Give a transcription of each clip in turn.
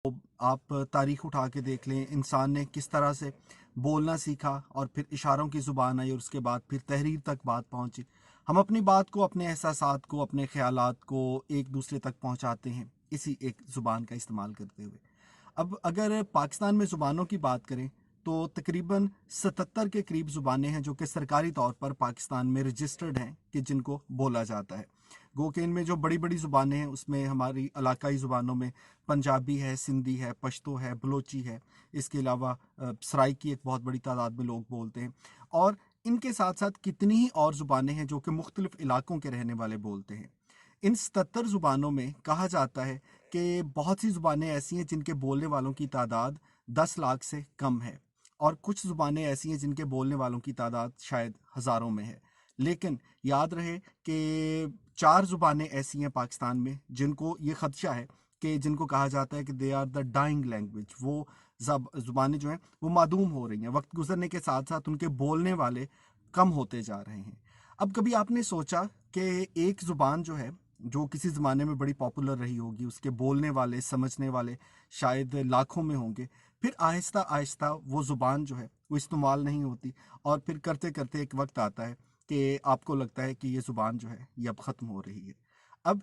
आप तारीख उठा के देख लें, इंसान ने किस तरह से बोलना सीखा और फिर इशारों की ज़ुबान आई और उसके बाद फिर तहरीर तक बात पहुंची। हम अपनी बात को, अपने एहसासात को, अपने ख्यालात को एक दूसरे तक पहुंचाते हैं इसी एक ज़ुबान का इस्तेमाल करते हुए। अब अगर पाकिस्तान में ज़ुबानों की बात करें तो तकरीबन 77 के करीब ज़ुबानें हैं जो कि सरकारी तौर पर पाकिस्तान में रजिस्टर्ड हैं कि जिनको बोला जाता है। गो कि इनमें जो बड़ी बड़ी ज़ुबानें हैं उसमें हमारी इलाकाई ज़ुबानों में पंजाबी है, सिंधी है, पश्तो है, बलोची है। इसके अलावा सराइकी एक बहुत बड़ी तादाद में लोग बोलते हैं। और इनके साथ साथ कितनी ही और ज़ुबानें हैं जो कि मुख्तलिफ़ इलाकों के रहने वाले बोलते हैं। इन 77 ज़ुबानों में कहा जाता है कि बहुत सी ज़ुबानें ऐसी हैं जिनके बोलने वालों की तादाद 10 लाख से कम है, और कुछ ज़ुबानें ऐसी हैं जिनके बोलने वालों की तादाद शायद हज़ारों में है। लेकिन याद रहे कि 4 ज़ुबानें ऐसी हैं पाकिस्तान में जिनको ये खदशा है कि जिनको कहा जाता है कि they are the dying language. वो ज़ुबानें जो हैं वो मादूम हो रही हैं, वक्त गुजरने के साथ साथ उनके बोलने वाले कम होते जा रहे हैं। अब कभी आपने सोचा कि एक ज़ुबान जो है, जो किसी ज़माने में बड़ी पॉपुलर रही होगी, उसके बोलने वाले, समझने वाले शायद लाखों में होंगे, फिर आहिस्ता आहिस्ता वो ज़ुबान जो है वो इस्तेमाल नहीं होती, और फिर करते करते एक वक्त आता है कि आपको लगता है कि ये ज़ुबान जो है ये अब ख़त्म हो रही है। अब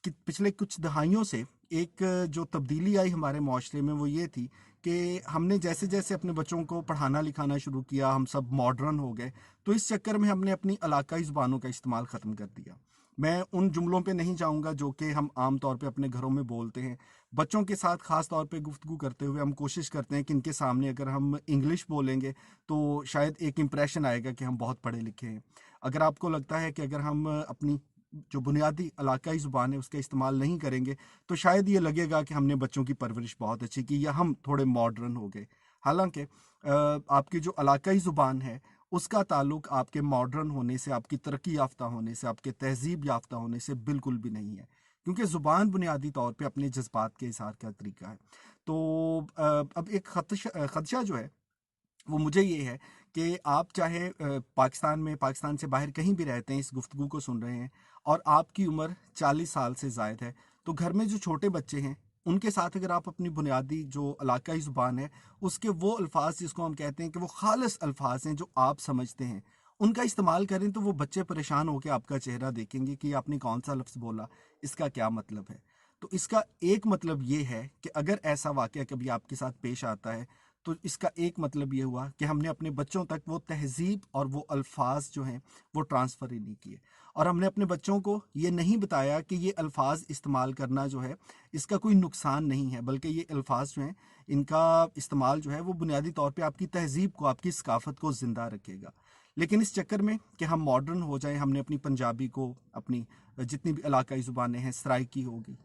पिछले कुछ दहाइयों से एक जो तब्दीली आई हमारे माशरे में वो ये थी कि हमने जैसे जैसे अपने बच्चों को पढ़ाना लिखाना शुरू किया, हम सब मॉडर्न हो गए, तो इस चक्कर में हमने अपनी इलाकाई ज़ुबानों का इस्तेमाल ख़त्म कर दिया। मैं उन जुमलों पे नहीं जाऊंगा जो कि हम आम तौर पे अपने घरों में बोलते हैं। बच्चों के साथ ख़ास तौर पे गुफ्तगू करते हुए हम कोशिश करते हैं कि इनके सामने अगर हम इंग्लिश बोलेंगे तो शायद एक इम्प्रेशन आएगा कि हम बहुत पढ़े लिखे हैं। अगर आपको लगता है कि अगर हम अपनी जो बुनियादी इलाकाई ज़ुबान है उसका इस्तेमाल नहीं करेंगे तो शायद ये लगेगा कि हमने बच्चों की परवरिश बहुत अच्छी की या हम थोड़े मॉडर्न हो गए। हालांकि आपकी जो इलाकाई ज़ुबान है उसका ताल्लुक आपके मॉडर्न होने से, आपकी तरक्की याफ्ता होने से, आपके तहजीब याफ्ता होने से बिल्कुल भी नहीं है, क्योंकि ज़ुबान बुनियादी तौर पे अपने जज्बात के इज़हार का तरीका है। तो अब एक खदशा जो है वो मुझे ये है कि आप चाहे पाकिस्तान में, पाकिस्तान से बाहर कहीं भी रहते हैं, इस गुफ्तगू को सुन रहे हैं और आपकी उम्र 40 साल से ज़ायद है, तो घर में जो छोटे बच्चे हैं उनके साथ अगर आप अपनी बुनियादी जो इलाकाई ज़ुबान है उसके वो अल्फाज जिसको हम कहते हैं कि वो खालिस अल्फाज हैं जो आप समझते हैं उनका इस्तेमाल करें, तो वो बच्चे परेशान होकर आपका चेहरा देखेंगे कि आपने कौन सा लफ्ज़ बोला, इसका क्या मतलब है। तो इसका एक मतलब ये है कि अगर ऐसा वाक़या कभी आपके साथ पेश आता है तो इसका एक मतलब ये हुआ कि हमने अपने बच्चों तक वो तहजीब और वो अल्फाज जो हैं वो ट्रांसफ़र ही नहीं किए, और हमने अपने बच्चों को ये नहीं बताया कि ये अल्फाज इस्तेमाल करना जो है इसका कोई नुकसान नहीं है, बल्कि ये अल्फाज जो हैं इनका इस्तेमाल जो है वो बुनियादी तौर पे आपकी तहजीब को, आपकी सकाफत को ज़िंदा रखेगा। लेकिन इस चक्कर में कि हम मॉडर्न हो जाएं, हमने अपनी पंजाबी को, अपनी जितनी भी इलाकाई ज़ुबानें हैं, सराइकी होगी,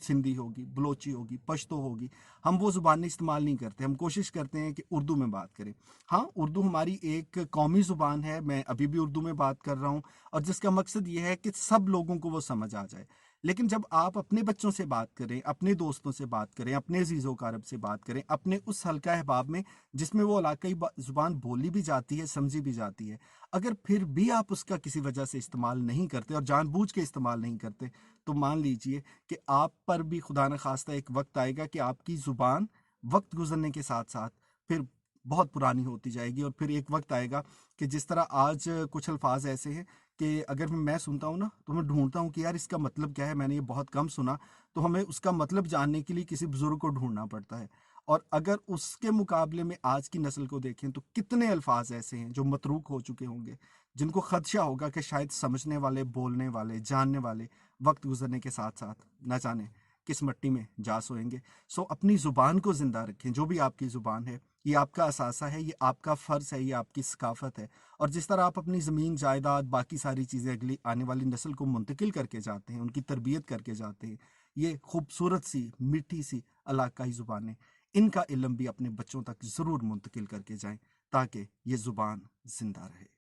सिंधी होगी, बलोची होगी, पश्तो होगी, हम वो ज़ुबानें इस्तेमाल नहीं करते। हम कोशिश करते हैं कि उर्दू में बात करें। हाँ, उर्दू हमारी एक कौमी ज़ुबान है, मैं अभी भी उर्दू में बात कर रहा हूँ, और जिसका मकसद ये है कि सब लोगों को वो समझ आ जाए। लेकिन जब आप अपने बच्चों से बात करें, अपने दोस्तों से बात करें, अपने अजीज़ो कारब से बात करें, अपने उस हल्का अहबाब में जिसमें वो इलाकाई ज़ुबान बोली भी जाती है, समझी भी जाती है, अगर फिर भी आप उसका किसी वजह से इस्तेमाल नहीं करते और जानबूझ के इस्तेमाल नहीं करते, तो मान लीजिए कि आप पर भी खुदा न खास्ता एक वक्त आएगा कि आपकी ज़ुबान वक्त गुजरने के साथ साथ फिर बहुत पुरानी होती जाएगी, और फिर एक वक्त आएगा कि जिस तरह आज कुछ अल्फाज ऐसे हैं कि अगर मैं सुनता हूँ ना तो मैं ढूंढता हूँ कि यार इसका मतलब क्या है, मैंने ये बहुत कम सुना, तो हमें उसका मतलब जानने के लिए किसी बुजुर्ग को ढूंढना पड़ता है। और अगर उसके मुकाबले में आज की नस्ल को देखें तो कितने अल्फाज ऐसे हैं जो मतरूक हो चुके होंगे, जिनको खदशा होगा कि शायद समझने वाले, बोलने वाले, जानने वाले वक्त गुजरने के साथ साथ न जाने किस मिट्टी में जा सोएंगे। सो अपनी ज़ुबान को ज़िंदा रखें, जो भी आपकी ज़ुबान है ये आपका असासा है, ये आपका फ़र्ज़ है, ये आपकी सकाफ़त है। और जिस तरह आप अपनी ज़मीन जायदाद, बाकी सारी चीज़ें अगली आने वाली नस्ल को मुंतकिल करके जाते हैं, उनकी तरबियत करके जाते हैं, ये खूबसूरत सी मीठी सी इलाकाई ज़ुबानें, इनका इल्म भी अपने बच्चों तक ज़रूर मुंतकिल करके जाएं ताकि ये ज़ुबान ज़िंदा रहे।